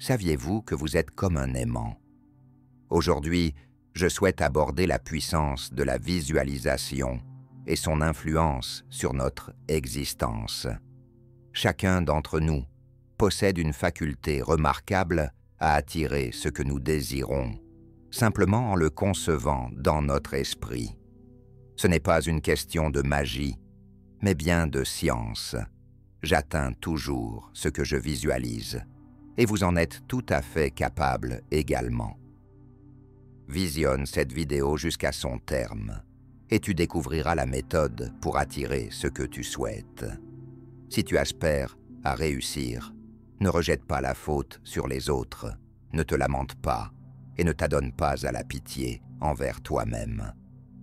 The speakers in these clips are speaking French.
Saviez-vous que vous êtes comme un aimant? Aujourd'hui, je souhaite aborder la puissance de la visualisation et son influence sur notre existence. Chacun d'entre nous possède une faculté remarquable à attirer ce que nous désirons, simplement en le concevant dans notre esprit. Ce n'est pas une question de magie, mais bien de science. J'atteins toujours ce que je visualise, et vous en êtes tout à fait capable également. Visionne cette vidéo jusqu'à son terme, et tu découvriras la méthode pour attirer ce que tu souhaites. Si tu aspires à réussir, ne rejette pas la faute sur les autres, ne te lamente pas, et ne t'adonne pas à la pitié envers toi-même.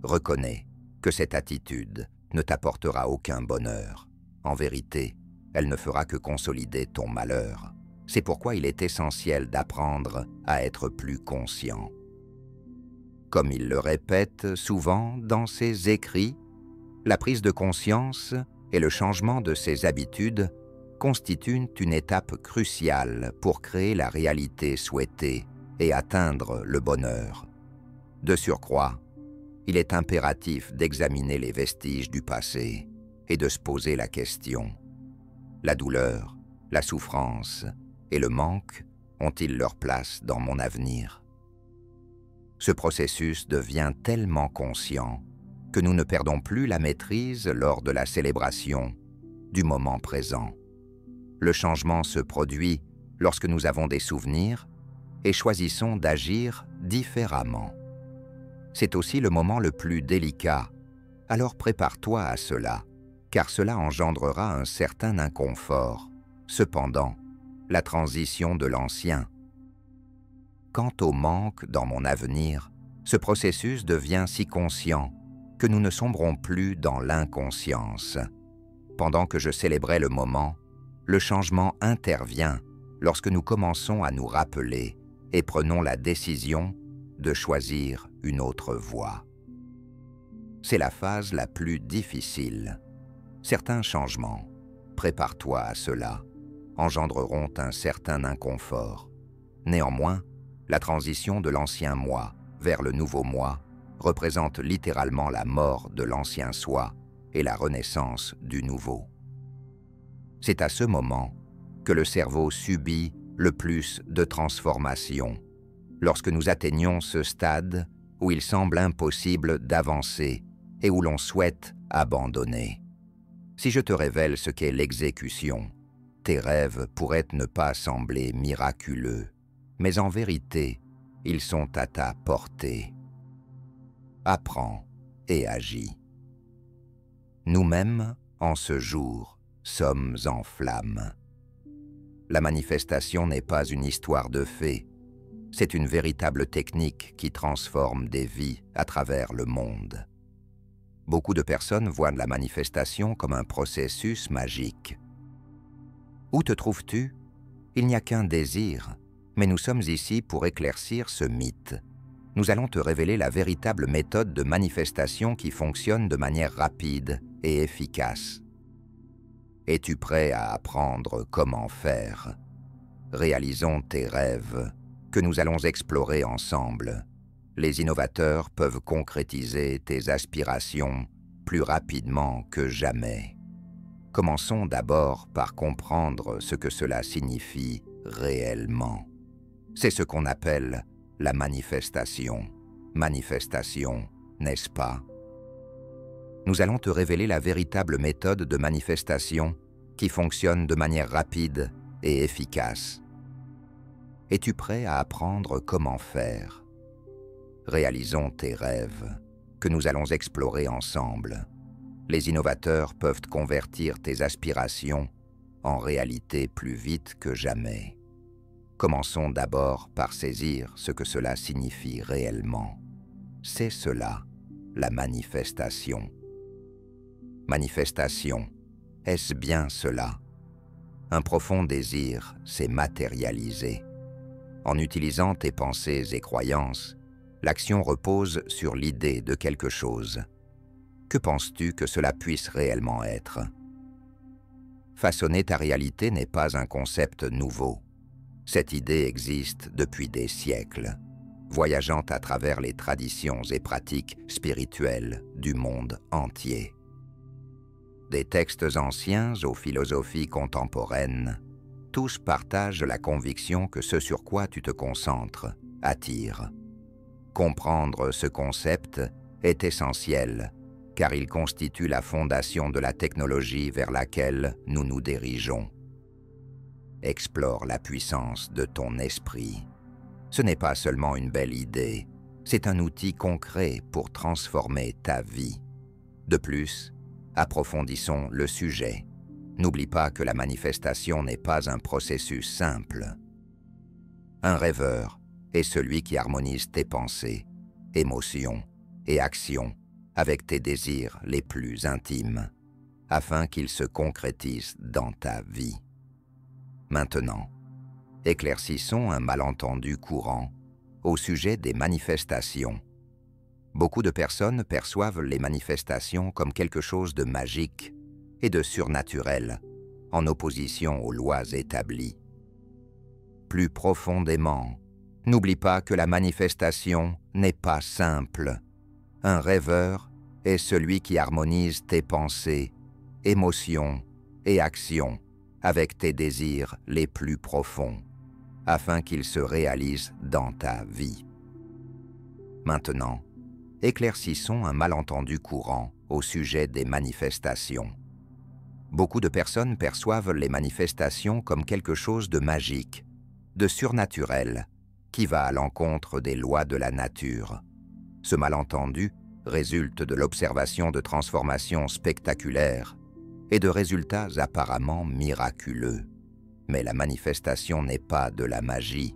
Reconnais que cette attitude ne t'apportera aucun bonheur. En vérité, elle ne fera que consolider ton malheur. C'est pourquoi il est essentiel d'apprendre à être plus conscient. Comme il le répète souvent dans ses écrits, la prise de conscience et le changement de ses habitudes constituent une étape cruciale pour créer la réalité souhaitée et atteindre le bonheur. De surcroît, il est impératif d'examiner les vestiges du passé et de se poser la question: la douleur, la souffrance et le manque ont-ils leur place dans mon avenir? Ce processus devient tellement conscient que nous ne perdons plus la maîtrise lors de la célébration du moment présent. Le changement se produit lorsque nous avons des souvenirs et choisissons d'agir différemment. C'est aussi le moment le plus délicat, alors prépare-toi à cela, car cela engendrera un certain inconfort. Cependant, la transition de l'ancien. Quant au manque dans mon avenir, ce processus devient si conscient que nous ne sombrons plus dans l'inconscience. Pendant que je célébrais le moment, le changement intervient lorsque nous commençons à nous rappeler et prenons la décision de choisir une autre voie. C'est la phase la plus difficile. Certains changements, prépare-toi à cela, engendreront un certain inconfort. Néanmoins, la transition de l'ancien moi vers le nouveau moi représente littéralement la mort de l'ancien soi et la renaissance du nouveau. C'est à ce moment que le cerveau subit le plus de transformations, lorsque nous atteignons ce stade où il semble impossible d'avancer et où l'on souhaite abandonner. Si je te révèle ce qu'est l'exécution, tes rêves pourraient ne pas sembler miraculeux, mais en vérité, ils sont à ta portée. Apprends et agis. Nous-mêmes, en ce jour, sommes en flammes. La manifestation n'est pas une histoire de fées, c'est une véritable technique qui transforme des vies à travers le monde. Beaucoup de personnes voient la manifestation comme un processus magique. Où te trouves-tu? Il n'y a qu'un désir, mais nous sommes ici pour éclaircir ce mythe. Nous allons te révéler la véritable méthode de manifestation qui fonctionne de manière rapide et efficace. Es-tu prêt à apprendre comment faire? Réalisons tes rêves, que nous allons explorer ensemble. Les innovateurs peuvent concrétiser tes aspirations plus rapidement que jamais. Commençons d'abord par comprendre ce que cela signifie réellement. C'est ce qu'on appelle la manifestation. Manifestation, n'est-ce pas? Nous allons te révéler la véritable méthode de manifestation qui fonctionne de manière rapide et efficace. Es-tu prêt à apprendre comment faire? Réalisons tes rêves, que nous allons explorer ensemble. Les innovateurs peuvent convertir tes aspirations en réalité plus vite que jamais. Commençons d'abord par saisir ce que cela signifie réellement. C'est cela, la manifestation. Manifestation, est-ce bien cela? Un profond désir s'est matérialisé. En utilisant tes pensées et croyances, l'action repose sur l'idée de quelque chose. Que penses-tu que cela puisse réellement être? Façonner ta réalité n'est pas un concept nouveau. Cette idée existe depuis des siècles, voyageant à travers les traditions et pratiques spirituelles du monde entier. Des textes anciens aux philosophies contemporaines, tous partagent la conviction que ce sur quoi tu te concentres attire. Comprendre ce concept est essentiel, car il constitue la fondation de la technologie vers laquelle nous nous dirigeons. Explore la puissance de ton esprit. Ce n'est pas seulement une belle idée, c'est un outil concret pour transformer ta vie. De plus, approfondissons le sujet. N'oublie pas que la manifestation n'est pas un processus simple. Un rêveur est celui qui harmonise tes pensées, émotions et actions avec tes désirs les plus intimes, afin qu'ils se concrétisent dans ta vie. Maintenant, éclaircissons un malentendu courant au sujet des manifestations. Beaucoup de personnes perçoivent les manifestations comme quelque chose de magique et de surnaturel, en opposition aux lois établies. Plus profondément, n'oublie pas que la manifestation n'est pas simple. Un rêveur est celui qui harmonise tes pensées, émotions et actions avec tes désirs les plus profonds, afin qu'ils se réalisent dans ta vie. Maintenant, éclaircissons un malentendu courant au sujet des manifestations. Beaucoup de personnes perçoivent les manifestations comme quelque chose de magique, de surnaturel, qui va à l'encontre des lois de la nature. Ce malentendu résulte de l'observation de transformations spectaculaires et de résultats apparemment miraculeux. Mais la manifestation n'est pas de la magie.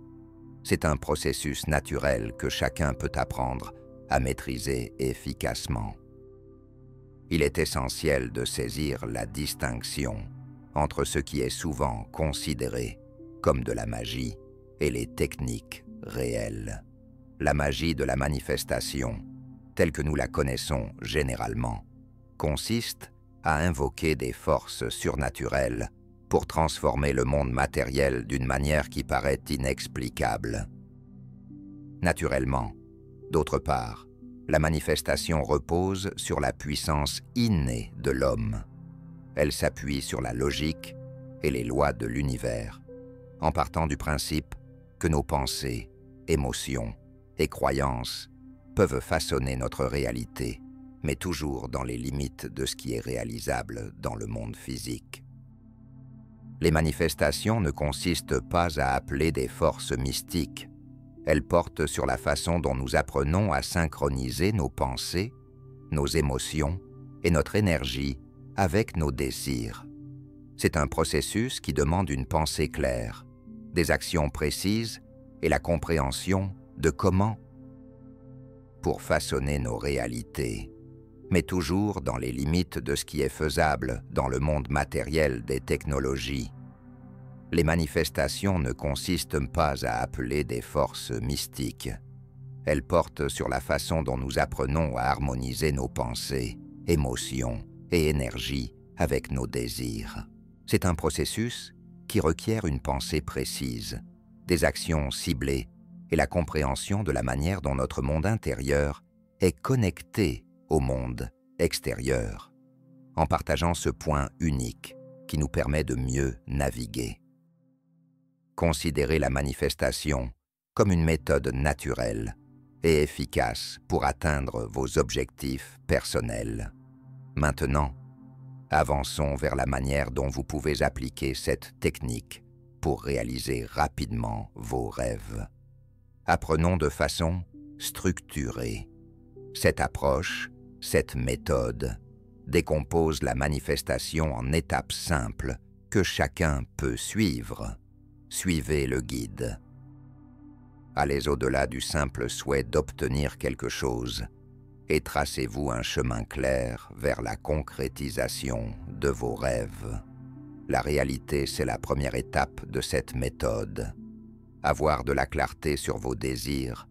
C'est un processus naturel que chacun peut apprendre à maîtriser efficacement. Il est essentiel de saisir la distinction entre ce qui est souvent considéré comme de la magie et les techniques réelles. La magie de la manifestation, telle que nous la connaissons généralement, consiste à invoquer des forces surnaturelles pour transformer le monde matériel d'une manière qui paraît inexplicable. Naturellement, d'autre part, la manifestation repose sur la puissance innée de l'homme. Elle s'appuie sur la logique et les lois de l'univers, en partant du principe que nos pensées, émotions et croyances peuvent façonner notre réalité, mais toujours dans les limites de ce qui est réalisable dans le monde physique. Les manifestations ne consistent pas à appeler des forces mystiques. Elles portent sur la façon dont nous apprenons à synchroniser nos pensées, nos émotions et notre énergie avec nos désirs. C'est un processus qui demande une pensée claire, des actions précises et la compréhension de comment pour façonner nos réalités, mais toujours dans les limites de ce qui est faisable dans le monde matériel des technologies. Les manifestations ne consistent pas à appeler des forces mystiques. Elles portent sur la façon dont nous apprenons à harmoniser nos pensées, émotions et énergie avec nos désirs. C'est un processus qui requiert une pensée précise, des actions ciblées et la compréhension de la manière dont notre monde intérieur est connecté au monde extérieur, en partageant ce point unique qui nous permet de mieux naviguer. Considérez la manifestation comme une méthode naturelle et efficace pour atteindre vos objectifs personnels. Maintenant, avançons vers la manière dont vous pouvez appliquer cette technique pour réaliser rapidement vos rêves. Apprenons de façon structurée. Cette approche, cette méthode, décompose la manifestation en étapes simples que chacun peut suivre. Suivez le guide. Allez au-delà du simple souhait d'obtenir quelque chose et tracez-vous un chemin clair vers la concrétisation de vos rêves. La réalité, c'est la première étape de cette méthode. Avoir de la clarté sur vos désirs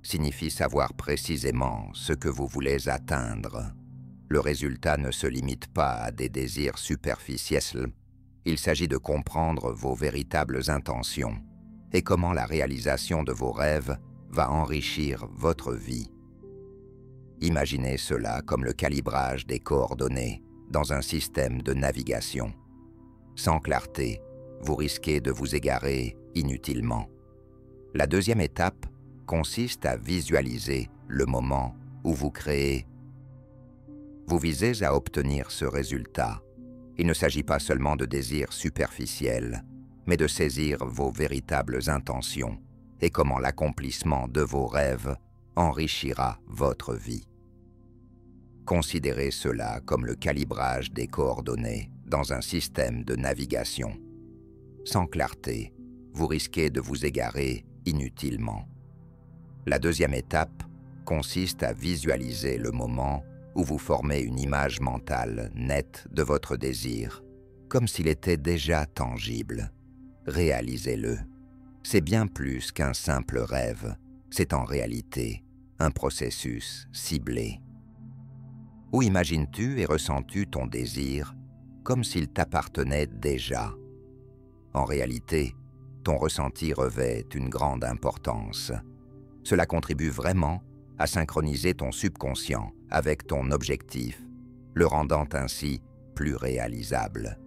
signifie savoir précisément ce que vous voulez atteindre. Le résultat ne se limite pas à des désirs superficiels. Il s'agit de comprendre vos véritables intentions et comment la réalisation de vos rêves va enrichir votre vie. Imaginez cela comme le calibrage des coordonnées dans un système de navigation. Sans clarté, vous risquez de vous égarer inutilement. La deuxième étape consiste à visualiser le moment où vous créez. Vous visez à obtenir ce résultat. Il ne s'agit pas seulement de désirs superficiels, mais de saisir vos véritables intentions et comment l'accomplissement de vos rêves enrichira votre vie. Considérez cela comme le calibrage des coordonnées dans un système de navigation. Sans clarté, vous risquez de vous égarer inutilement. La deuxième étape consiste à visualiser le moment où vous formez une image mentale nette de votre désir, comme s'il était déjà tangible. Réalisez-le. C'est bien plus qu'un simple rêve, c'est en réalité un processus ciblé. Où imagines-tu et ressens-tu ton désir comme s'il t'appartenait déjà? En réalité, ton ressenti revêt une grande importance. Cela contribue vraiment à synchroniser ton subconscient avec ton objectif, le rendant ainsi plus réalisable.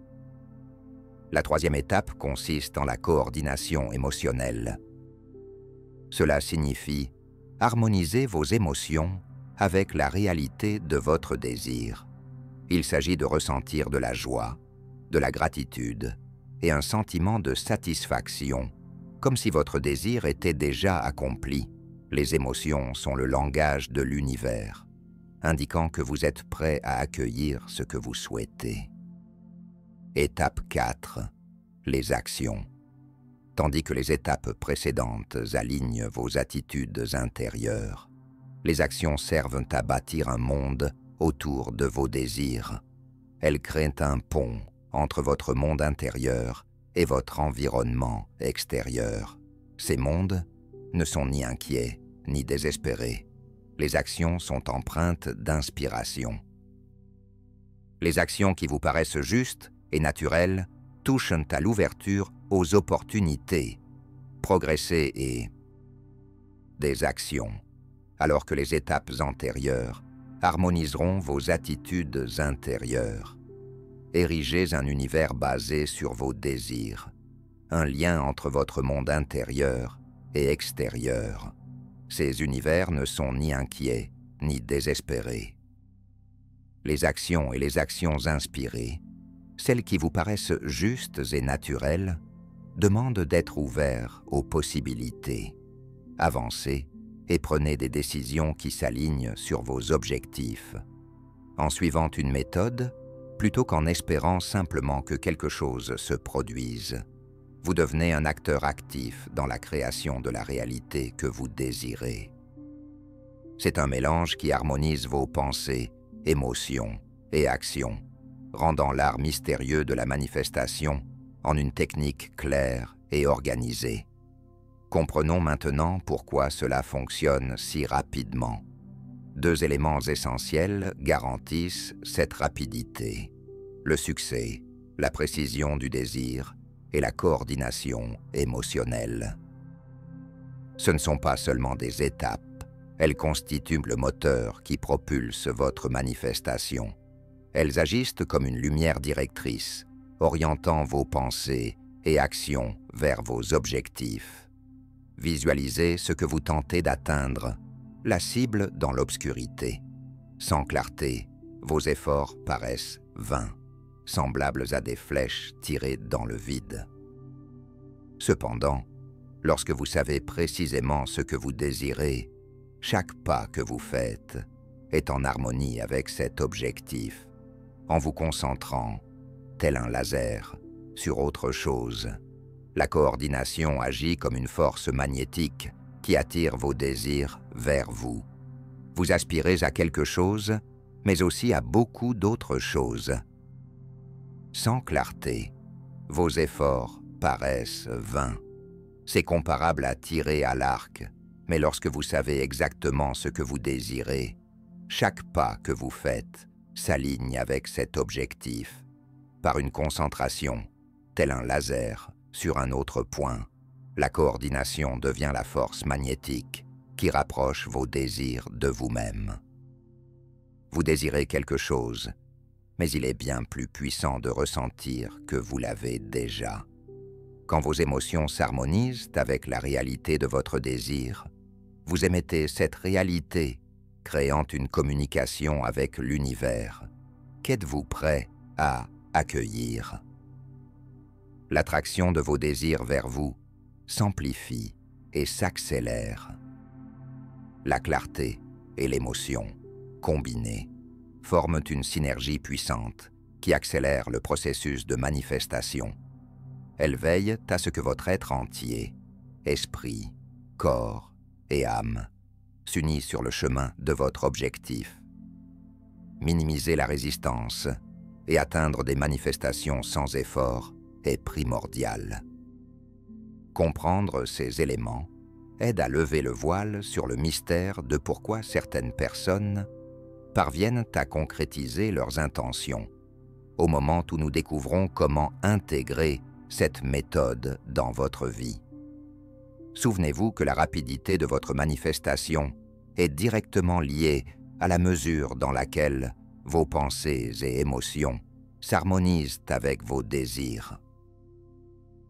La troisième étape consiste en la coordination émotionnelle. Cela signifie harmoniser vos émotions avec la réalité de votre désir. Il s'agit de ressentir de la joie, de la gratitude et un sentiment de satisfaction, comme si votre désir était déjà accompli. Les émotions sont le langage de l'univers, indiquant que vous êtes prêt à accueillir ce que vous souhaitez. Étape 4. Les actions. Tandis que les étapes précédentes alignent vos attitudes intérieures, les actions servent à bâtir un monde autour de vos désirs. Elles créent un pont entre votre monde intérieur et votre environnement extérieur. Ces mondes ne sont ni inquiets ni désespérés. Les actions sont empreintes d'inspiration. Les actions qui vous paraissent justes et naturelles touchent à l'ouverture aux opportunités. Progresser et des actions, alors que les étapes antérieures harmoniseront vos attitudes intérieures. Érigez un univers basé sur vos désirs, un lien entre votre monde intérieur et extérieur. Ces univers ne sont ni inquiets ni désespérés. Les actions et les actions inspirées, celles qui vous paraissent justes et naturelles, demandent d'être ouverts aux possibilités. Avancez et prenez des décisions qui s'alignent sur vos objectifs, en suivant une méthode plutôt qu'en espérant simplement que quelque chose se produise. Vous devenez un acteur actif dans la création de la réalité que vous désirez. C'est un mélange qui harmonise vos pensées, émotions et actions, rendant l'art mystérieux de la manifestation en une technique claire et organisée. Comprenons maintenant pourquoi cela fonctionne si rapidement. Deux éléments essentiels garantissent cette rapidité: le succès, la précision du désir et la coordination émotionnelle. Ce ne sont pas seulement des étapes, elles constituent le moteur qui propulse votre manifestation. Elles agissent comme une lumière directrice, orientant vos pensées et actions vers vos objectifs. Visualisez ce que vous tentez d'atteindre, la cible dans l'obscurité. Sans clarté, vos efforts paraissent vains, semblables à des flèches tirées dans le vide. Cependant, lorsque vous savez précisément ce que vous désirez, chaque pas que vous faites est en harmonie avec cet objectif, en vous concentrant, tel un laser, sur autre chose. La coordination agit comme une force magnétique qui attire vos désirs vers vous. Vous aspirez à quelque chose, mais aussi à beaucoup d'autres choses. Sans clarté, vos efforts paraissent vains. C'est comparable à tirer à l'arc, mais lorsque vous savez exactement ce que vous désirez, chaque pas que vous faites s'aligne avec cet objectif, par une concentration, tel un laser, sur un autre point. La coordination devient la force magnétique qui rapproche vos désirs de vous-même. Vous désirez quelque chose, mais il est bien plus puissant de ressentir que vous l'avez déjà. Quand vos émotions s'harmonisent avec la réalité de votre désir, vous émettez cette réalité, créant une communication avec l'univers. Qu'êtes-vous prêt à accueillir? L'attraction de vos désirs vers vous s'amplifie et s'accélère. La clarté et l'émotion, combinées, forment une synergie puissante qui accélère le processus de manifestation. Elles veillent à ce que votre être entier, esprit, corps et âme, s'unissent sur le chemin de votre objectif. Minimiser la résistance et atteindre des manifestations sans effort est primordial. Comprendre ces éléments aide à lever le voile sur le mystère de pourquoi certaines personnes parviennent à concrétiser leurs intentions, au moment où nous découvrons comment intégrer cette méthode dans votre vie. Souvenez-vous que la rapidité de votre manifestation est directement liée à la mesure dans laquelle vos pensées et émotions s'harmonisent avec vos désirs.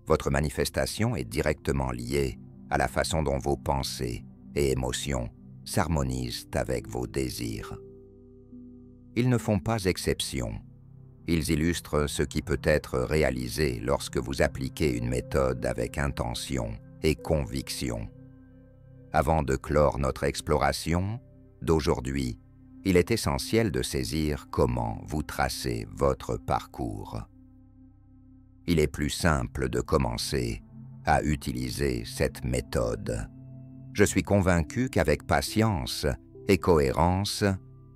Votre manifestation est directement liée à la façon dont vos pensées et émotions s'harmonisent avec vos désirs. Ils ne font pas exception. Ils illustrent ce qui peut être réalisé lorsque vous appliquez une méthode avec intention et conviction. Avant de clore notre exploration d'aujourd'hui, il est essentiel de saisir comment vous tracez votre parcours. Il est plus simple de commencer à utiliser cette méthode. Je suis convaincu qu'avec patience et cohérence,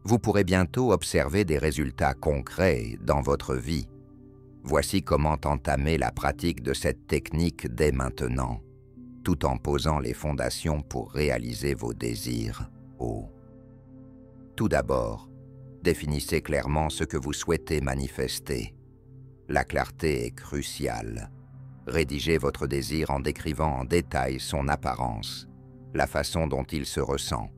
vous pourrez bientôt observer des résultats concrets dans votre vie. Voici comment entamer la pratique de cette technique dès maintenant, tout en posant les fondations pour réaliser vos désirs hauts. Tout d'abord, définissez clairement ce que vous souhaitez manifester. La clarté est cruciale. Rédigez votre désir en décrivant en détail son apparence, la façon dont il se ressent,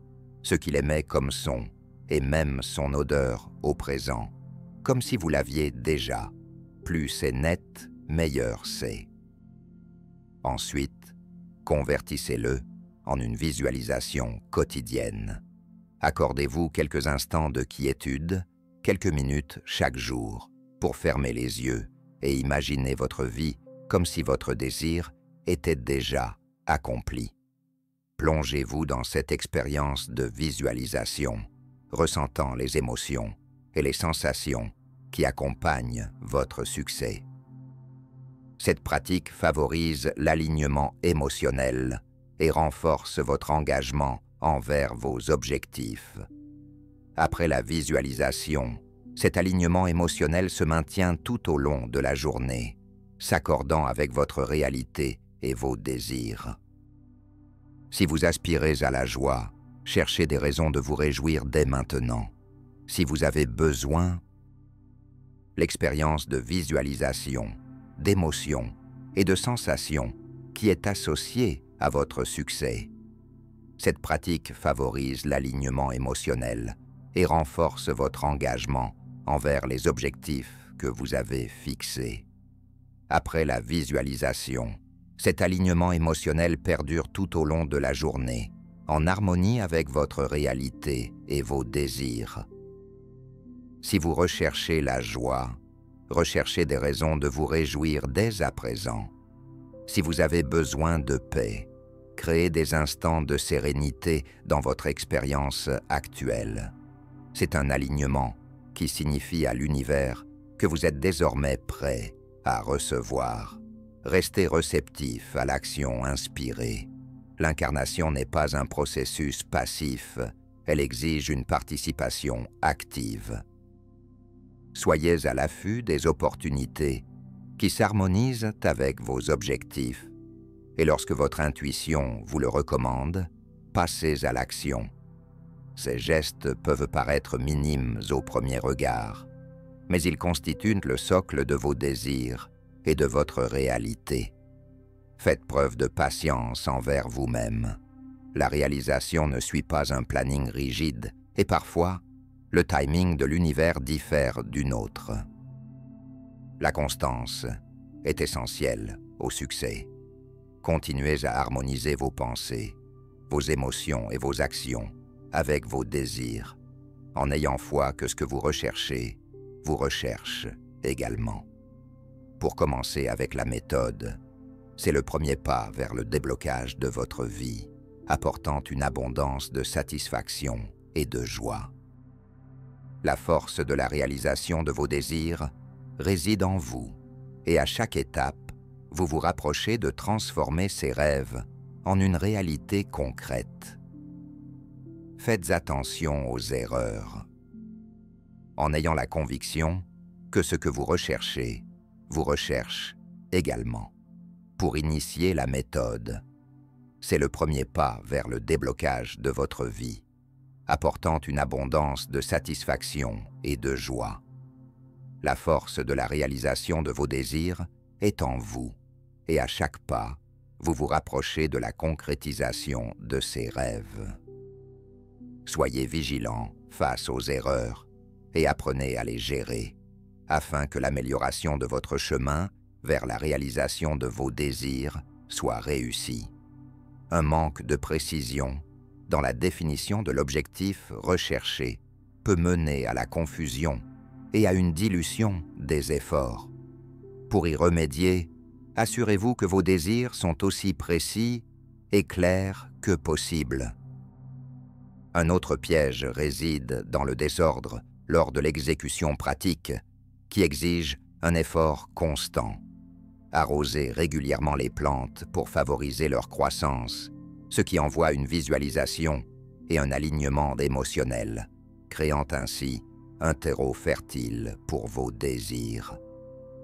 ce qu'il émet comme son, et même son odeur au présent, comme si vous l'aviez déjà. Plus c'est net, meilleur c'est. Ensuite, convertissez-le en une visualisation quotidienne. Accordez-vous quelques instants de quiétude, quelques minutes chaque jour, pour fermer les yeux et imaginer votre vie comme si votre désir était déjà accompli. Plongez-vous dans cette expérience de visualisation, ressentant les émotions et les sensations qui accompagnent votre succès. Cette pratique favorise l'alignement émotionnel et renforce votre engagement envers vos objectifs. Après la visualisation, cet alignement émotionnel se maintient tout au long de la journée, s'accordant avec votre réalité et vos désirs. Si vous aspirez à la joie, cherchez des raisons de vous réjouir dès maintenant. Si vous avez besoin, l'expérience de visualisation, d'émotion et de sensation qui est associée à votre succès. Cette pratique favorise l'alignement émotionnel et renforce votre engagement envers les objectifs que vous avez fixés. Après la visualisation, cet alignement émotionnel perdure tout au long de la journée, en harmonie avec votre réalité et vos désirs. Si vous recherchez la joie, recherchez des raisons de vous réjouir dès à présent. Si vous avez besoin de paix, créez des instants de sérénité dans votre expérience actuelle. C'est un alignement qui signifie à l'univers que vous êtes désormais prêt à recevoir. Restez réceptif à l'action inspirée. L'incarnation n'est pas un processus passif, elle exige une participation active. Soyez à l'affût des opportunités qui s'harmonisent avec vos objectifs. Et lorsque votre intuition vous le recommande, passez à l'action. Ces gestes peuvent paraître minimes au premier regard, mais ils constituent le socle de vos désirs et de votre réalité. Faites preuve de patience envers vous-même. La réalisation ne suit pas un planning rigide et parfois, le timing de l'univers diffère du nôtre. La constance est essentielle au succès. Continuez à harmoniser vos pensées, vos émotions et vos actions avec vos désirs, en ayant foi que ce que vous recherchez vous recherche également. Pour commencer avec la méthode, c'est le premier pas vers le déblocage de votre vie, apportant une abondance de satisfaction et de joie. La force de la réalisation de vos désirs réside en vous, et à chaque étape, vous vous rapprochez de transformer ces rêves en une réalité concrète. Faites attention aux erreurs. En ayant la conviction que ce que vous recherchez vous recherche également. Pour initier la méthode, c'est le premier pas vers le déblocage de votre vie, apportant une abondance de satisfaction et de joie. La force de la réalisation de vos désirs est en vous, et à chaque pas, vous vous rapprochez de la concrétisation de ces rêves. Soyez vigilants face aux erreurs et apprenez à les gérer, afin que l'amélioration de votre chemin vers la réalisation de vos désirs soit réussie. Un manque de précision dans la définition de l'objectif recherché peut mener à la confusion et à une dilution des efforts. Pour y remédier, assurez-vous que vos désirs sont aussi précis et clairs que possible. Un autre piège réside dans le désordre lors de l'exécution pratique, qui exige un effort constant. Arrosez régulièrement les plantes pour favoriser leur croissance, ce qui envoie une visualisation et un alignement émotionnel, créant ainsi un terreau fertile pour vos désirs.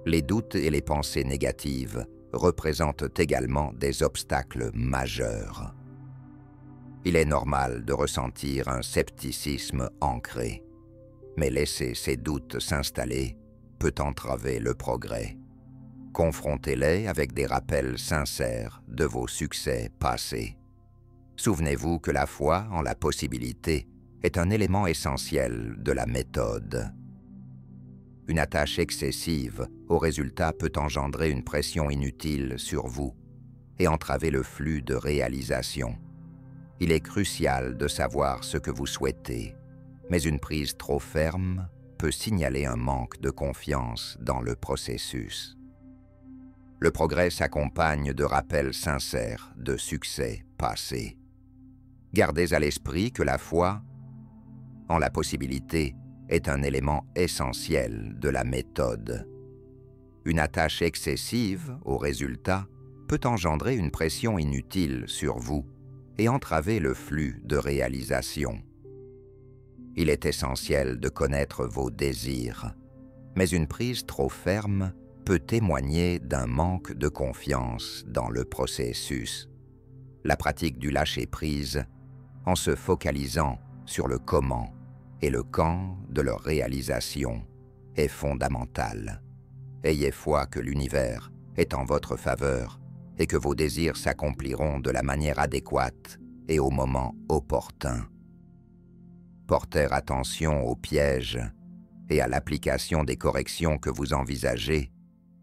Les doutes et les pensées négatives représentent également des obstacles majeurs. Il est normal de ressentir un scepticisme ancré, mais laisser ces doutes s'installer peut entraver le progrès. Confrontez-les avec des rappels sincères de vos succès passés. Souvenez-vous que la foi en la possibilité est un élément essentiel de la méthode. Une attache excessive au résultat peut engendrer une pression inutile sur vous et entraver le flux de réalisation. Il est crucial de savoir ce que vous souhaitez, mais une prise trop ferme peut signaler un manque de confiance dans le processus. Le progrès s'accompagne de rappels sincères de succès passés. Gardez à l'esprit que la foi en la possibilité est un élément essentiel de la méthode. Une attache excessive au résultat peut engendrer une pression inutile sur vous et entraver le flux de réalisation. Il est essentiel de connaître vos désirs, mais une prise trop ferme peut témoigner d'un manque de confiance dans le processus. La pratique du lâcher-prise, en se focalisant sur le comment et le quand de leur réalisation, est fondamentale. Ayez foi que l'univers est en votre faveur et que vos désirs s'accompliront de la manière adéquate et au moment opportun. Porter attention aux pièges et à l'application des corrections que vous envisagez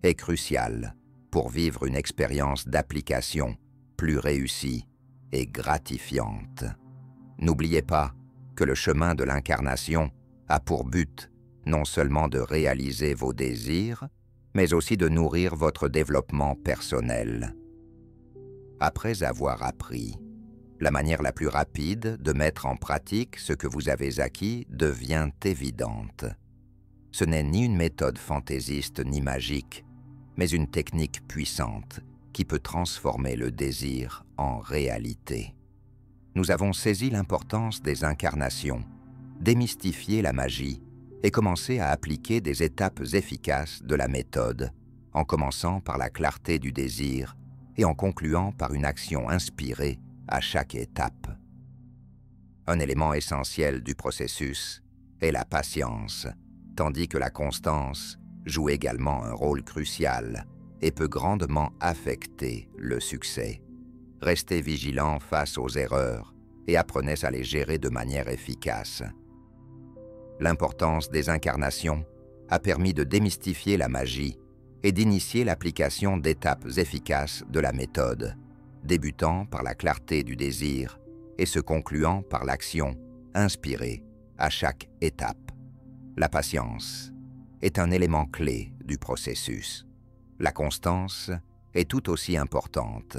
est crucial pour vivre une expérience d'application plus réussie et gratifiante. N'oubliez pas que le chemin de l'incarnation a pour but non seulement de réaliser vos désirs, mais aussi de nourrir votre développement personnel. Après avoir appris, la manière la plus rapide de mettre en pratique ce que vous avez acquis devient évidente. Ce n'est ni une méthode fantaisiste ni magique, mais une technique puissante qui peut transformer le désir en réalité. Nous avons saisi l'importance des incarnations, démystifié la magie et commencé à appliquer des étapes efficaces de la méthode, en commençant par la clarté du désir et en concluant par une action inspirée à chaque étape. Un élément essentiel du processus est la patience, tandis que la constance joue également un rôle crucial et peut grandement affecter le succès. Restez vigilant face aux erreurs et apprenez à les gérer de manière efficace. L'importance des incarnations a permis de démystifier la magie et d'initier l'application d'étapes efficaces de la méthode, débutant par la clarté du désir et se concluant par l'action inspirée à chaque étape. La patience est un élément clé du processus. La constance est tout aussi importante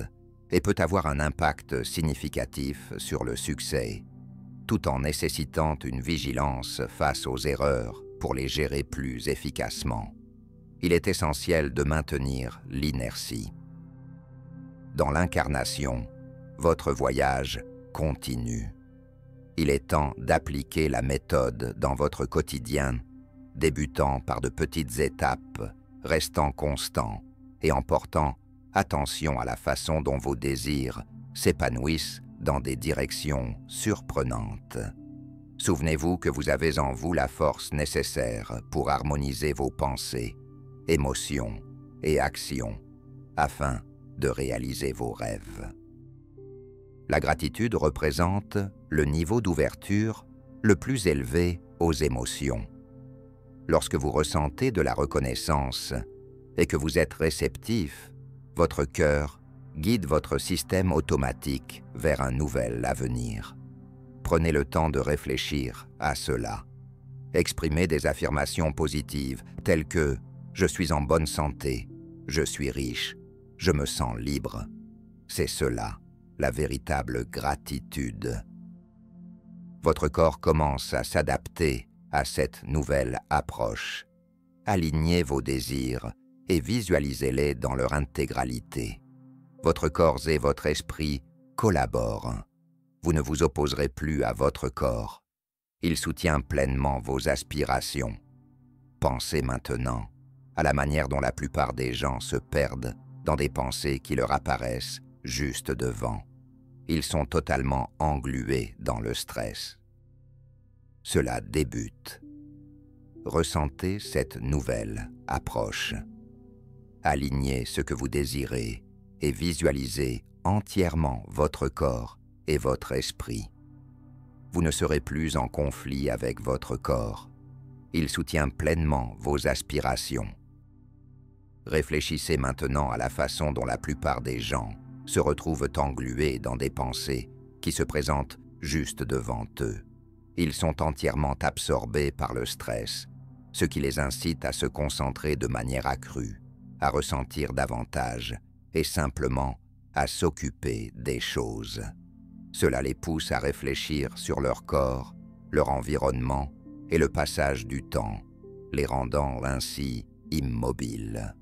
et peut avoir un impact significatif sur le succès, tout en nécessitant une vigilance face aux erreurs pour les gérer plus efficacement. Il est essentiel de maintenir l'inertie. Dans l'incarnation, votre voyage continue. Il est temps d'appliquer la méthode dans votre quotidien, débutant par de petites étapes, restant constant et en portant attention à la façon dont vos désirs s'épanouissent dans des directions surprenantes. Souvenez-vous que vous avez en vous la force nécessaire pour harmoniser vos pensées, émotions et actions afin de réaliser vos rêves. La gratitude représente le niveau d'ouverture le plus élevé aux émotions. Lorsque vous ressentez de la reconnaissance et que vous êtes réceptif, votre cœur guide votre système automatique vers un nouvel avenir. Prenez le temps de réfléchir à cela. Exprimez des affirmations positives telles que « Je suis en bonne santé, je suis riche, je me sens libre ». C'est cela, la véritable gratitude. Votre corps commence à s'adapter à cette nouvelle approche. Alignez vos désirs et visualisez-les dans leur intégralité. Votre corps et votre esprit collaborent. Vous ne vous opposerez plus à votre corps. Il soutient pleinement vos aspirations. Pensez maintenant à la manière dont la plupart des gens se perdent dans des pensées qui leur apparaissent juste devant. Ils sont totalement englués dans le stress. Cela débute. Ressentez cette nouvelle approche. Alignez ce que vous désirez et visualisez entièrement votre corps et votre esprit. Vous ne serez plus en conflit avec votre corps. Il soutient pleinement vos aspirations. Réfléchissez maintenant à la façon dont la plupart des gens se retrouvent englués dans des pensées qui se présentent juste devant eux. Ils sont entièrement absorbés par le stress, ce qui les incite à se concentrer de manière accrue, à ressentir davantage et simplement à s'occuper des choses. Cela les pousse à réfléchir sur leur corps, leur environnement et le passage du temps, les rendant ainsi immobiles.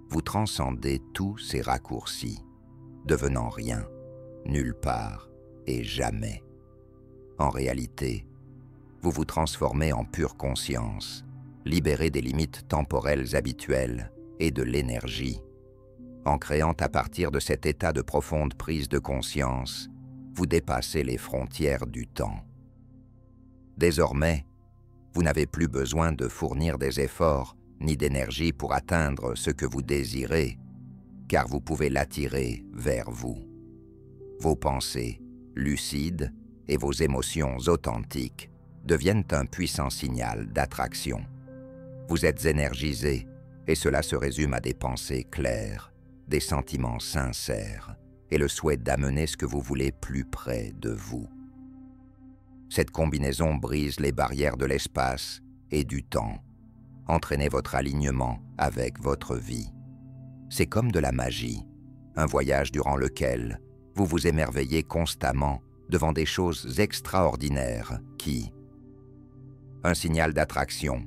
Vous transcendez tous ces raccourcis, devenant rien, nulle part et jamais. En réalité, vous vous transformez en pure conscience, libéré des limites temporelles habituelles et de l'énergie. En créant à partir de cet état de profonde prise de conscience, vous dépassez les frontières du temps. Désormais, vous n'avez plus besoin de fournir des efforts ni d'énergie pour atteindre ce que vous désirez, car vous pouvez l'attirer vers vous. Vos pensées lucides et vos émotions authentiques deviennent un puissant signal d'attraction. Vous êtes énergisé et cela se résume à des pensées claires, des sentiments sincères et le souhait d'amener ce que vous voulez plus près de vous. Cette combinaison brise les barrières de l'espace et du temps. Entraînez votre alignement avec votre vie. C'est comme de la magie, un voyage durant lequel vous vous émerveillez constamment devant des choses extraordinaires qui... Un signal d'attraction.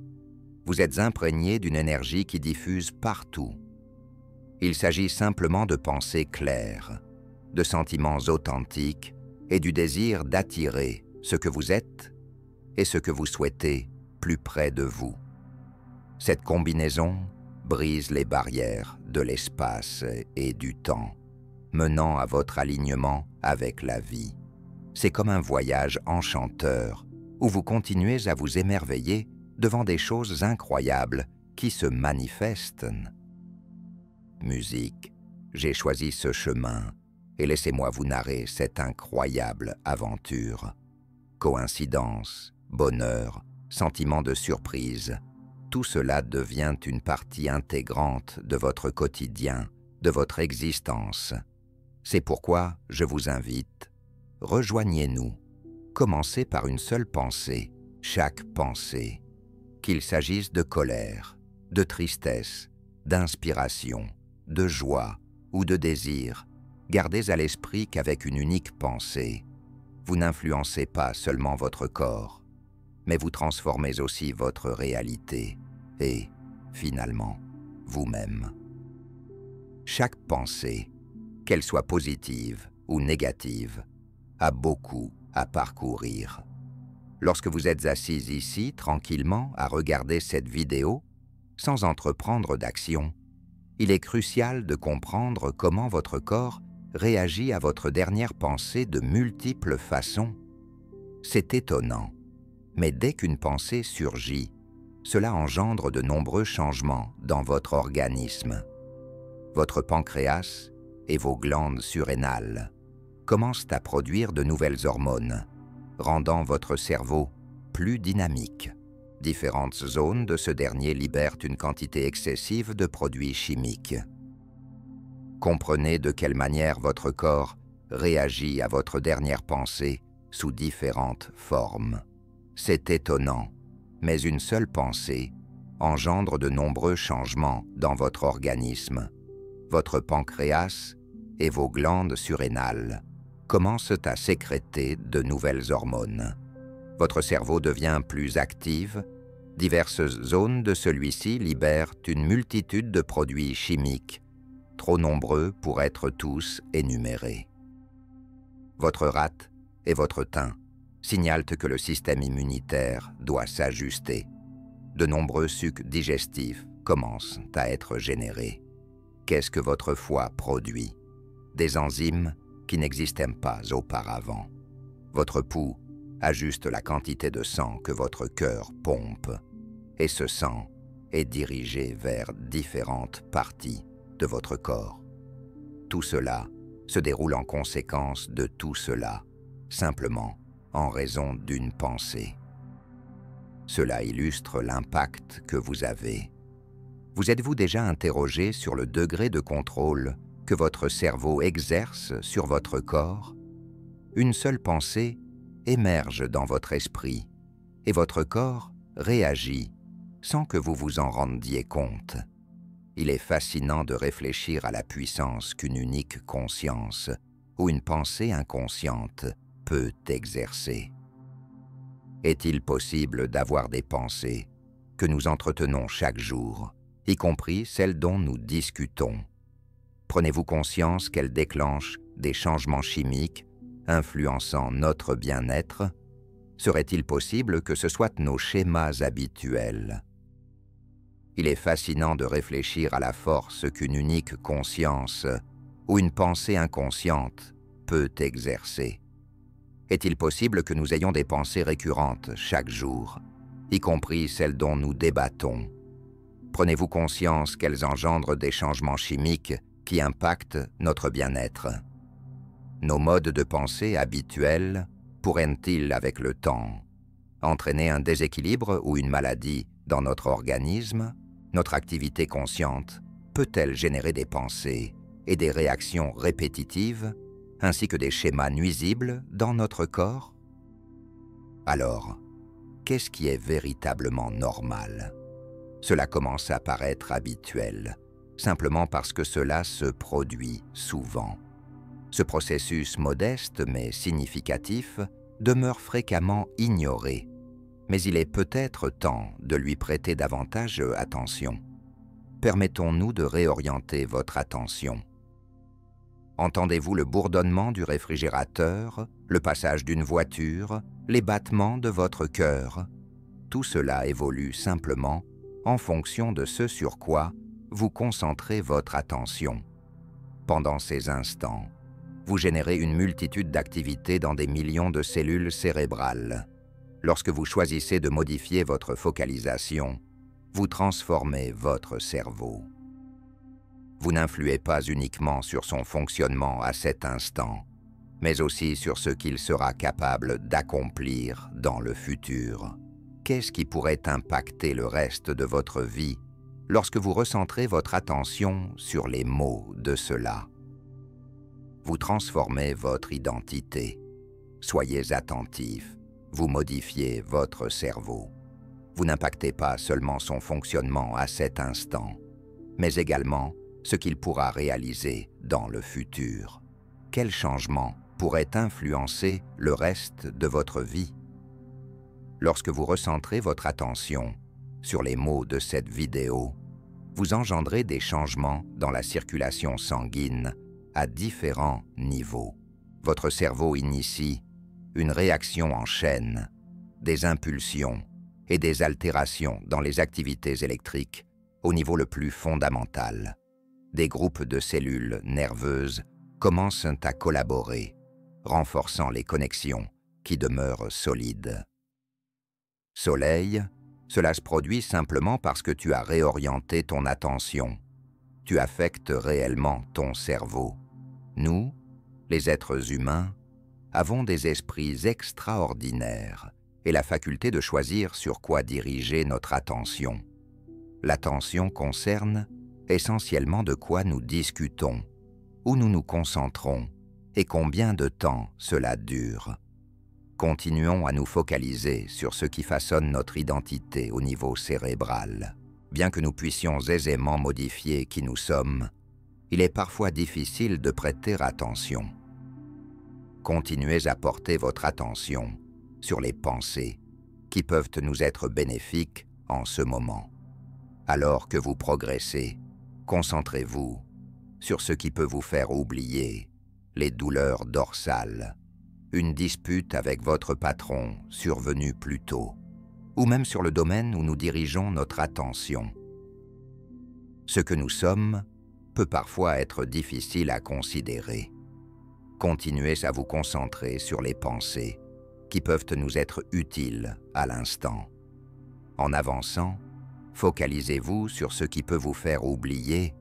Vous êtes imprégné d'une énergie qui diffuse partout. Il s'agit simplement de pensées claires, de sentiments authentiques et du désir d'attirer ce que vous êtes et ce que vous souhaitez plus près de vous. Cette combinaison brise les barrières de l'espace et du temps, menant à votre alignement avec la vie. C'est comme un voyage enchanteur où vous continuez à vous émerveiller devant des choses incroyables qui se manifestent. musique, j'ai choisi ce chemin et laissez-moi vous narrer cette incroyable aventure. Coïncidence, bonheur, sentiment de surprise, tout cela devient une partie intégrante de votre quotidien, de votre existence. C'est pourquoi je vous invite, rejoignez-nous. Commencez par une seule pensée, chaque pensée, qu'il s'agisse de colère, de tristesse, d'inspiration, de joie ou de désir. Gardez à l'esprit qu'avec une unique pensée, vous n'influencez pas seulement votre corps, mais vous transformez aussi votre réalité et, finalement, vous-même. Chaque pensée, qu'elle soit positive ou négative, a beaucoup à parcourir. Lorsque vous êtes assis ici, tranquillement, à regarder cette vidéo, sans entreprendre d'action, il est crucial de comprendre comment votre corps réagit à votre dernière pensée de multiples façons. C'est étonnant, mais dès qu'une pensée surgit, cela engendre de nombreux changements dans votre organisme. Votre pancréas et vos glandes surrénales commencent à produire de nouvelles hormones, rendant votre cerveau plus dynamique. Différentes zones de ce dernier libèrent une quantité excessive de produits chimiques. Comprenez de quelle manière votre corps réagit à votre dernière pensée sous différentes formes. C'est étonnant, mais une seule pensée engendre de nombreux changements dans votre organisme. Votre pancréas et vos glandes surrénales commencent à sécréter de nouvelles hormones. Votre cerveau devient plus actif, diverses zones de celui-ci libèrent une multitude de produits chimiques, trop nombreux pour être tous énumérés. Votre rate et votre teint signalent que le système immunitaire doit s'ajuster. De nombreux sucs digestifs commencent à être générés. Qu'est-ce que votre foie produit? Des enzymes qui n'existaient pas auparavant. Votre pouls ajuste la quantité de sang que votre cœur pompe, et ce sang est dirigé vers différentes parties de votre corps. Tout cela se déroule en conséquence de tout cela, simplement en raison d'une pensée. Cela illustre l'impact que vous avez. Vous êtes-vous déjà interrogé sur le degré de contrôle que votre cerveau exerce sur votre corps? Une seule pensée émerge dans votre esprit et votre corps réagit sans que vous vous en rendiez compte. Il est fascinant de réfléchir à la puissance qu'une unique conscience ou une pensée inconsciente peut exercer. Est-il possible d'avoir des pensées que nous entretenons chaque jour, y compris celles dont nous discutons? Prenez-vous conscience qu'elles déclenchent des changements chimiques influençant notre bien-être? Serait-il possible que ce soient nos schémas habituels? Il est fascinant de réfléchir à la force qu'une unique conscience ou une pensée inconsciente peut exercer. Est-il possible que nous ayons des pensées récurrentes chaque jour, y compris celles dont nous débattons? Prenez-vous conscience qu'elles engendrent des changements chimiques qui impactent notre bien-être? Nos modes de pensée habituels pourraient-ils, avec le temps, entraîner un déséquilibre ou une maladie dans notre organisme? Notre activité consciente peut-elle générer des pensées et des réactions répétitives, ainsi que des schémas nuisibles dans notre corps? Alors, qu'est-ce qui est véritablement normal? Cela commence à paraître habituel, simplement parce que cela se produit souvent. Ce processus modeste mais significatif demeure fréquemment ignoré, mais il est peut-être temps de lui prêter davantage attention. Permettons-nous de réorienter votre attention. Entendez-vous le bourdonnement du réfrigérateur, le passage d'une voiture, les battements de votre cœur? Tout cela évolue simplement en fonction de ce sur quoi vous concentrez votre attention. Pendant ces instants, vous générez une multitude d'activités dans des millions de cellules cérébrales. Lorsque vous choisissez de modifier votre focalisation, vous transformez votre cerveau. Vous n'influez pas uniquement sur son fonctionnement à cet instant, mais aussi sur ce qu'il sera capable d'accomplir dans le futur. Qu'est-ce qui pourrait impacter le reste de votre vie lorsque vous recentrez votre attention sur les mots de cela? Vous transformez votre identité. Soyez attentif. Vous modifiez votre cerveau. Vous n'impactez pas seulement son fonctionnement à cet instant, mais également ce qu'il pourra réaliser dans le futur. Quel changement pourrait influencer le reste de votre vie? Lorsque vous recentrez votre attention sur les mots de cette vidéo, vous engendrez des changements dans la circulation sanguine à différents niveaux. Votre cerveau initie une réaction en chaîne, des impulsions et des altérations dans les activités électriques au niveau le plus fondamental. Des groupes de cellules nerveuses commencent à collaborer, renforçant les connexions qui demeurent solides. Soleil, cela se produit simplement parce que tu as réorienté ton attention. Tu affectes réellement ton cerveau. Nous, les êtres humains, avons des esprits extraordinaires et la faculté de choisir sur quoi diriger notre attention. L'attention concerne essentiellement de quoi nous discutons, où nous nous concentrons et combien de temps cela dure. Continuons à nous focaliser sur ce qui façonne notre identité au niveau cérébral. Bien que nous puissions aisément modifier qui nous sommes, il est parfois difficile de prêter attention. Continuez à porter votre attention sur les pensées qui peuvent nous être bénéfiques en ce moment. Alors que vous progressez, concentrez-vous sur ce qui peut vous faire oublier les douleurs dorsales, une dispute avec votre patron survenue plus tôt, ou même sur le domaine où nous dirigeons notre attention. Ce que nous sommes peut parfois être difficile à considérer. Continuez à vous concentrer sur les pensées qui peuvent nous être utiles à l'instant. En avançant, focalisez-vous sur ce qui peut vous faire oublier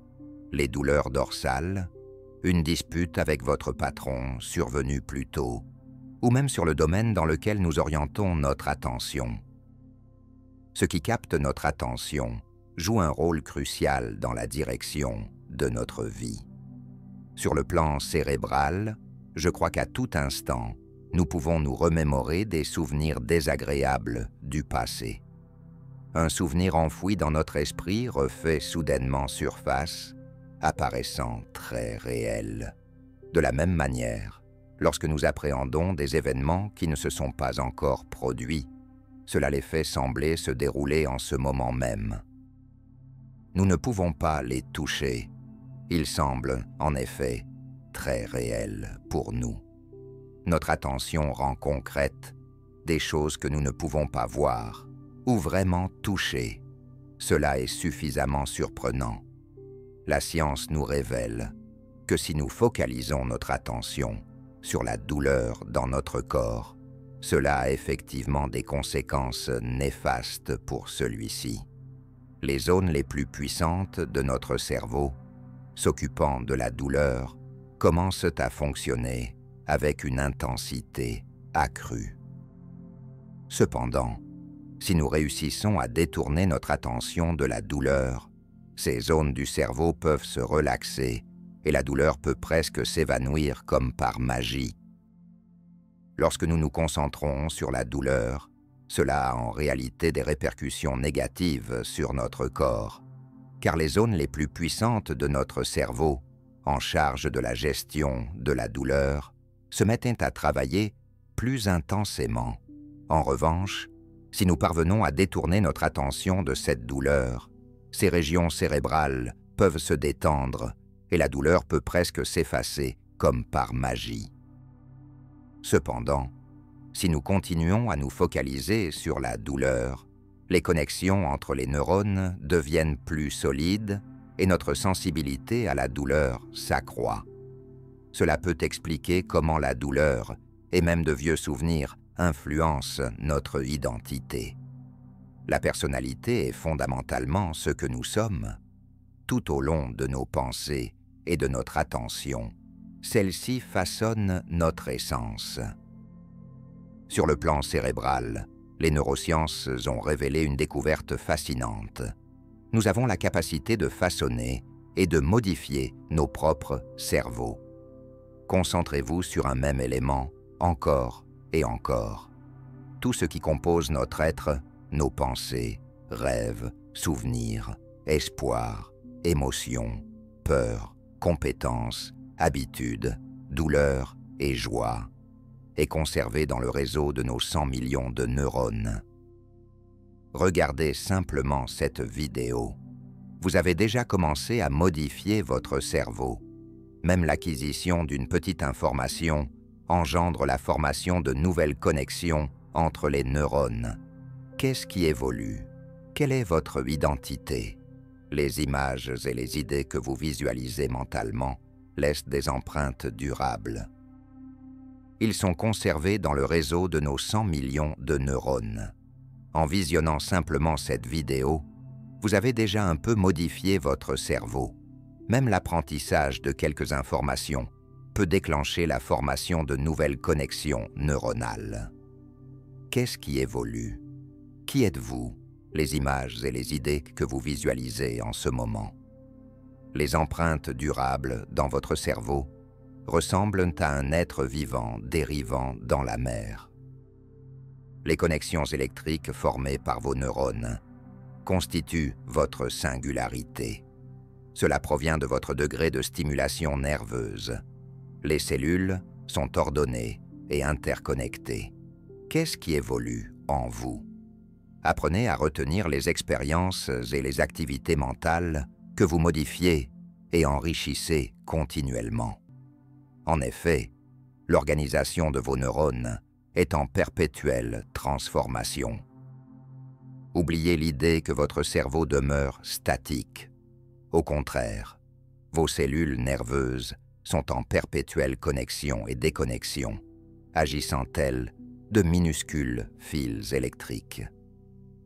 les douleurs dorsales, une dispute avec votre patron survenue plus tôt, ou même sur le domaine dans lequel nous orientons notre attention. Ce qui capte notre attention joue un rôle crucial dans la direction de notre vie. Sur le plan cérébral, je crois qu'à tout instant, nous pouvons nous remémorer des souvenirs désagréables du passé. Un souvenir enfoui dans notre esprit refait soudainement surface, apparaissant très réel. De la même manière, lorsque nous appréhendons des événements qui ne se sont pas encore produits, cela les fait sembler se dérouler en ce moment même. Nous ne pouvons pas les toucher. Ils semblent, en effet, très réels pour nous. Notre attention rend concrètes des choses que nous ne pouvons pas voir ou vraiment toucher. Cela est suffisamment surprenant. La science nous révèle que si nous focalisons notre attention sur la douleur dans notre corps, cela a effectivement des conséquences néfastes pour celui-ci. Les zones les plus puissantes de notre cerveau, s'occupant de la douleur, commencent à fonctionner avec une intensité accrue. Cependant, si nous réussissons à détourner notre attention de la douleur, ces zones du cerveau peuvent se relaxer et la douleur peut presque s'évanouir comme par magie. Lorsque nous nous concentrons sur la douleur, cela a en réalité des répercussions négatives sur notre corps, car les zones les plus puissantes de notre cerveau, en charge de la gestion de la douleur, se mettent à travailler plus intensément. En revanche, si nous parvenons à détourner notre attention de cette douleur, ces régions cérébrales peuvent se détendre et la douleur peut presque s'effacer comme par magie. Cependant, si nous continuons à nous focaliser sur la douleur, les connexions entre les neurones deviennent plus solides et notre sensibilité à la douleur s'accroît. Cela peut expliquer comment la douleur, et même de vieux souvenirs, influencent notre identité. La personnalité est fondamentalement ce que nous sommes. tout au long de nos pensées et de notre attention, celles-ci façonnent notre essence. Sur le plan cérébral, les neurosciences ont révélé une découverte fascinante. Nous avons la capacité de façonner et de modifier nos propres cerveaux. Concentrez-vous sur un même élément, encore et encore. Tout ce qui compose notre être, nos pensées, rêves, souvenirs, espoirs, émotions, peurs, compétences, habitudes, douleurs et joie, est conservé dans le réseau de nos 100 millions de neurones. Regardez simplement cette vidéo. Vous avez déjà commencé à modifier votre cerveau. Même l'acquisition d'une petite information engendre la formation de nouvelles connexions entre les neurones. Qu'est-ce qui évolue? Quelle est votre identité? Les images et les idées que vous visualisez mentalement laissent des empreintes durables. Ils sont conservés dans le réseau de nos 100 millions de neurones. En visionnant simplement cette vidéo, vous avez déjà un peu modifié votre cerveau. Même l'apprentissage de quelques informations peut déclencher la formation de nouvelles connexions neuronales. Qu'est-ce qui évolue? Qui êtes-vous? Les images et les idées que vous visualisez en ce moment. Les empreintes durables dans votre cerveau ressemblent à un être vivant dérivant dans la mer. Les connexions électriques formées par vos neurones constituent votre singularité. Cela provient de votre degré de stimulation nerveuse. Les cellules sont ordonnées et interconnectées. Qu'est-ce qui évolue en vous? Apprenez à retenir les expériences et les activités mentales que vous modifiez et enrichissez continuellement. En effet, l'organisation de vos neurones est en perpétuelle transformation. Oubliez l'idée que votre cerveau demeure statique. Au contraire, vos cellules nerveuses sont en perpétuelle connexion et déconnexion, agissant telles de minuscules fils électriques.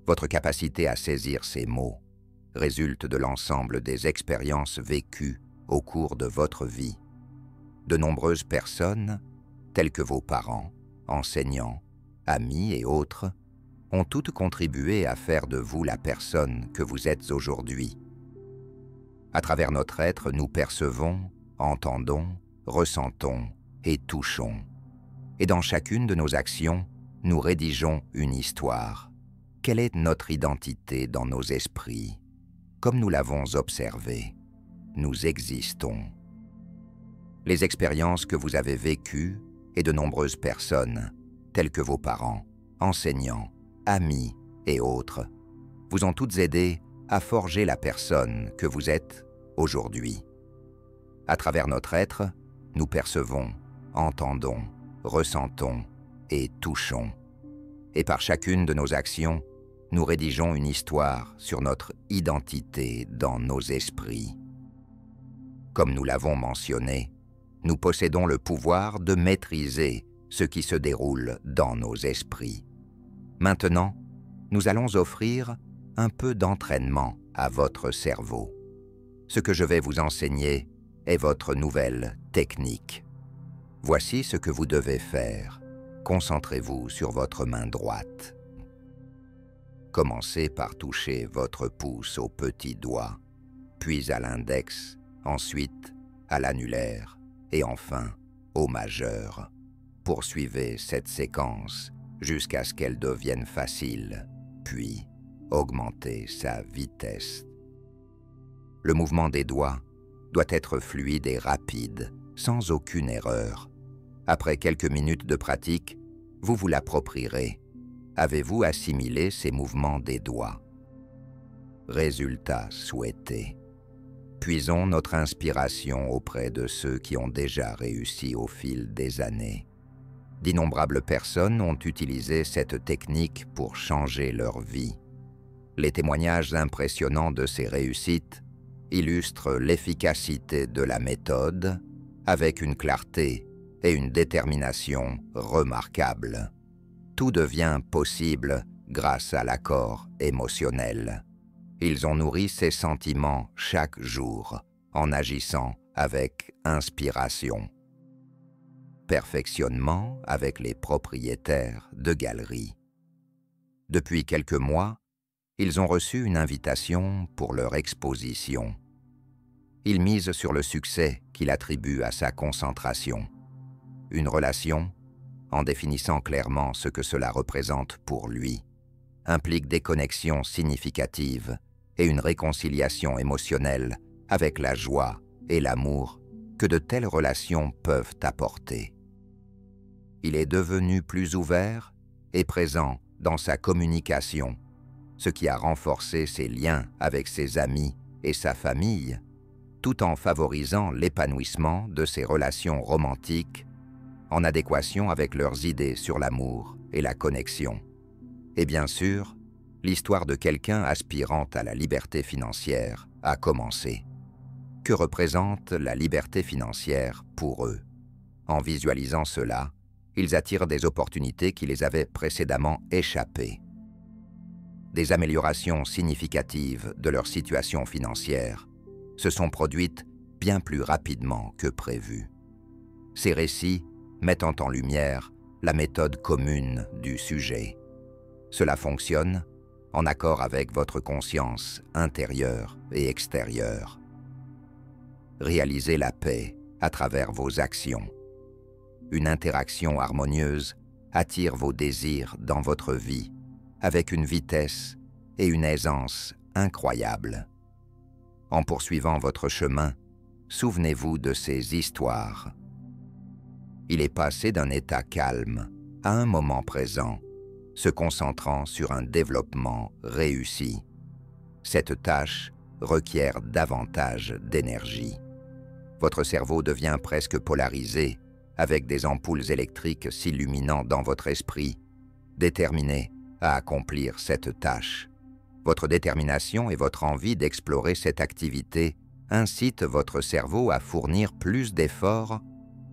Votre capacité à saisir ces mots résulte de l'ensemble des expériences vécues au cours de votre vie. De nombreuses personnes, telles que vos parents, enseignants, amis et autres, ont toutes contribué à faire de vous la personne que vous êtes aujourd'hui. À travers notre être, nous percevons, entendons, ressentons et touchons. Et dans chacune de nos actions, nous rédigeons une histoire. Quelle est notre identité dans nos esprits? Comme nous l'avons observé, nous existons. Les expériences que vous avez vécues et de nombreuses personnes, telles que vos parents, enseignants, amis et autres, vous ont toutes aidé à forger la personne que vous êtes aujourd'hui. À travers notre être, nous percevons, entendons, ressentons et touchons. Et par chacune de nos actions, nous rédigeons une histoire sur notre identité dans nos esprits. Comme nous l'avons mentionné, nous possédons le pouvoir de maîtriser ce qui se déroule dans nos esprits. Maintenant, nous allons offrir un peu d'entraînement à votre cerveau. Ce que je vais vous enseigner est votre nouvelle technique. Voici ce que vous devez faire. Concentrez-vous sur votre main droite. Commencez par toucher votre pouce au petit doigt, puis à l'index, ensuite à l'annulaire et enfin au majeur. Poursuivez cette séquence jusqu'à ce qu'elle devienne facile, puis augmentez sa vitesse. Le mouvement des doigts doit être fluide et rapide, sans aucune erreur. Après quelques minutes de pratique, vous vous l'approprierez. Avez-vous assimilé ces mouvements des doigts? Résultat souhaité. Puisons notre inspiration auprès de ceux qui ont déjà réussi au fil des années. D'innombrables personnes ont utilisé cette technique pour changer leur vie. Les témoignages impressionnants de ces réussites illustrent l'efficacité de la méthode avec une clarté et une détermination remarquables. Tout devient possible grâce à l'accord émotionnel. Ils ont nourri ces sentiments chaque jour en agissant avec inspiration. Perfectionnement avec les propriétaires de galeries. Depuis quelques mois, ils ont reçu une invitation pour leur exposition. Ils misent sur le succès qu'il attribue à sa concentration. Une relation, en définissant clairement ce que cela représente pour lui, implique des connexions significatives et une réconciliation émotionnelle avec la joie et l'amour que de telles relations peuvent apporter. Il est devenu plus ouvert et présent dans sa communication, ce qui a renforcé ses liens avec ses amis et sa famille, tout en favorisant l'épanouissement de ses relations romantiques en adéquation avec leurs idées sur l'amour et la connexion. Et bien sûr, l'histoire de quelqu'un aspirant à la liberté financière a commencé. Que représente la liberté financière pour eux? En visualisant cela, ils attirent des opportunités qui les avaient précédemment échappé. Des améliorations significatives de leur situation financière se sont produites bien plus rapidement que prévu. Ces récits mettent en lumière la méthode commune du sujet. Cela fonctionne en accord avec votre conscience intérieure et extérieure. Réalisez la paix à travers vos actions. Une interaction harmonieuse attire vos désirs dans votre vie avec une vitesse et une aisance incroyables. En poursuivant votre chemin, souvenez-vous de ces histoires. Il est passé d'un état calme à un moment présent, se concentrant sur un développement réussi. Cette tâche requiert davantage d'énergie. Votre cerveau devient presque polarisé, avec des ampoules électriques s'illuminant dans votre esprit, déterminé à accomplir cette tâche. Votre détermination et votre envie d'explorer cette activité incitent votre cerveau à fournir plus d'efforts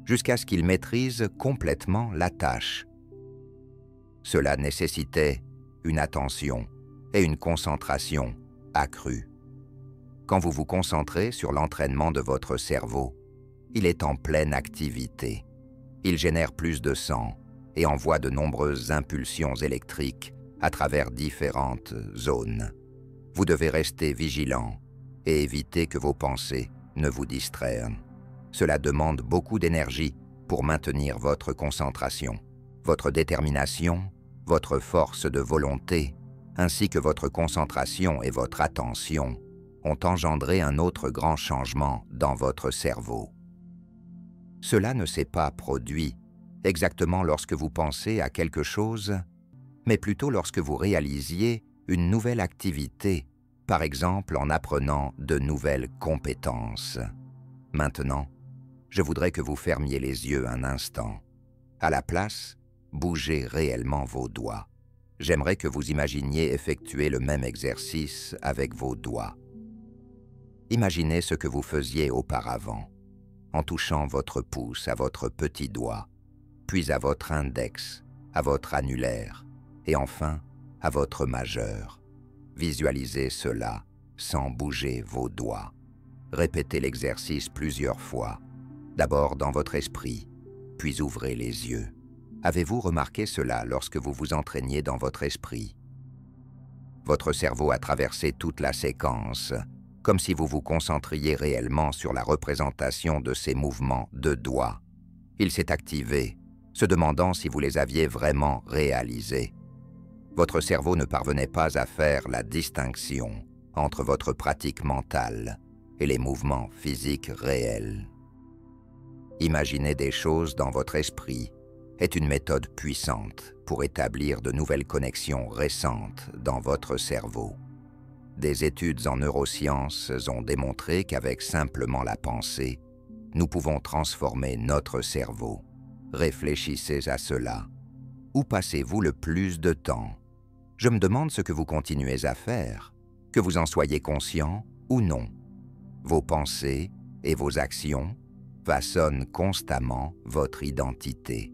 jusqu'à ce qu'il maîtrise complètement la tâche. Cela nécessitait une attention et une concentration accrues. Quand vous vous concentrez sur l'entraînement de votre cerveau, il est en pleine activité. Il génère plus de sang et envoie de nombreuses impulsions électriques à travers différentes zones. Vous devez rester vigilant et éviter que vos pensées ne vous distraient. Cela demande beaucoup d'énergie pour maintenir votre concentration, votre détermination, votre force de volonté, ainsi que votre concentration et votre attention ont engendré un autre grand changement dans votre cerveau. Cela ne s'est pas produit exactement lorsque vous pensez à quelque chose, mais plutôt lorsque vous réalisiez une nouvelle activité, par exemple en apprenant de nouvelles compétences. Maintenant, je voudrais que vous fermiez les yeux un instant. À la place, bougez réellement vos doigts. J'aimerais que vous imaginiez effectuer le même exercice avec vos doigts. Imaginez ce que vous faisiez auparavant, en touchant votre pouce à votre petit doigt, puis à votre index, à votre annulaire, et enfin à votre majeur. Visualisez cela sans bouger vos doigts. Répétez l'exercice plusieurs fois, d'abord dans votre esprit, puis ouvrez les yeux. Avez-vous remarqué cela lorsque vous vous entraîniez dans votre esprit? Votre cerveau a traversé toute la séquence, comme si vous vous concentriez réellement sur la représentation de ces mouvements de doigts. Il s'est activé, se demandant si vous les aviez vraiment réalisés. Votre cerveau ne parvenait pas à faire la distinction entre votre pratique mentale et les mouvements physiques réels. Imaginer des choses dans votre esprit est une méthode puissante pour établir de nouvelles connexions récentes dans votre cerveau. Des études en neurosciences ont démontré qu'avec simplement la pensée, nous pouvons transformer notre cerveau. Réfléchissez à cela. Où passez-vous le plus de temps? Je me demande ce que vous continuez à faire, que vous en soyez conscient ou non. Vos pensées et vos actions façonnent constamment votre identité.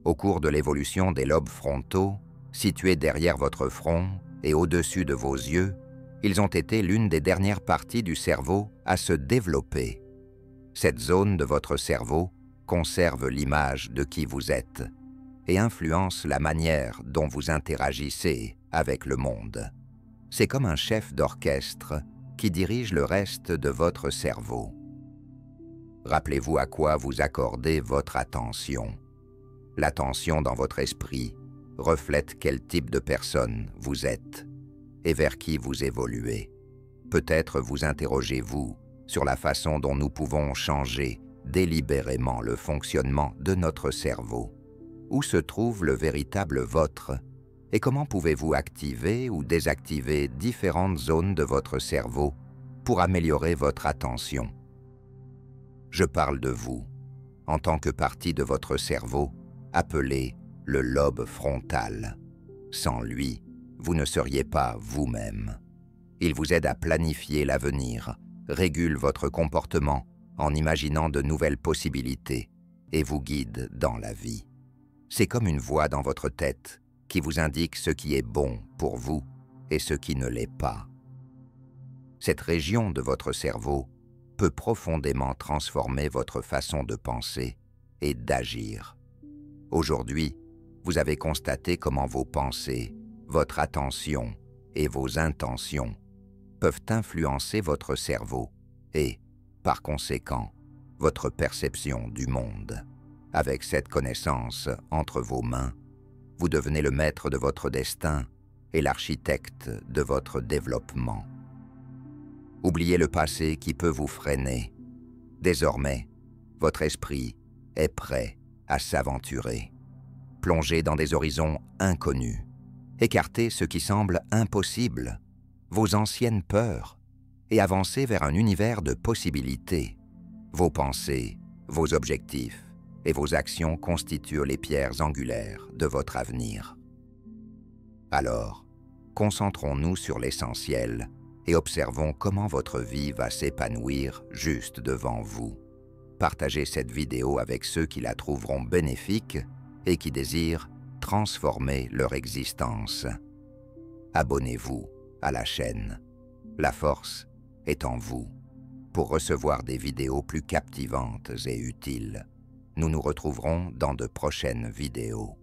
Au cours de l'évolution des lobes frontaux, situés derrière votre front et au-dessus de vos yeux, Ils ont été l'une des dernières parties du cerveau à se développer. Cette zone de votre cerveau conserve l'image de qui vous êtes et influence la manière dont vous interagissez avec le monde. C'est comme un chef d'orchestre qui dirige le reste de votre cerveau. Rappelez-vous à quoi vous accordez votre attention. L'attention dans votre esprit reflète quel type de personne vous êtes et vers qui vous évoluez. Peut-être vous interrogez-vous sur la façon dont nous pouvons changer délibérément le fonctionnement de notre cerveau. Où se trouve le véritable vôtre et comment pouvez-vous activer ou désactiver différentes zones de votre cerveau pour améliorer votre attention? Je parle de vous, en tant que partie de votre cerveau, appelée le lobe frontal. Sans lui, vous ne seriez pas vous-même. Il vous aide à planifier l'avenir, régule votre comportement en imaginant de nouvelles possibilités et vous guide dans la vie. C'est comme une voix dans votre tête qui vous indique ce qui est bon pour vous et ce qui ne l'est pas. Cette région de votre cerveau peut profondément transformer votre façon de penser et d'agir. Aujourd'hui, vous avez constaté comment vos pensées, votre attention et vos intentions peuvent influencer votre cerveau et, par conséquent, votre perception du monde. Avec cette connaissance entre vos mains, vous devenez le maître de votre destin et l'architecte de votre développement. Oubliez le passé qui peut vous freiner. Désormais, votre esprit est prêt à s'aventurer. Plongez dans des horizons inconnus. Écartez ce qui semble impossible, vos anciennes peurs, et avancez vers un univers de possibilités. Vos pensées, vos objectifs et vos actions constituent les pierres angulaires de votre avenir. Alors, concentrons-nous sur l'essentiel et observons comment votre vie va s'épanouir juste devant vous. Partagez cette vidéo avec ceux qui la trouveront bénéfique et qui désirent transformer leur existence. Abonnez-vous à la chaîne. La force est en vous. Pour recevoir des vidéos plus captivantes et utiles, nous nous retrouverons dans de prochaines vidéos.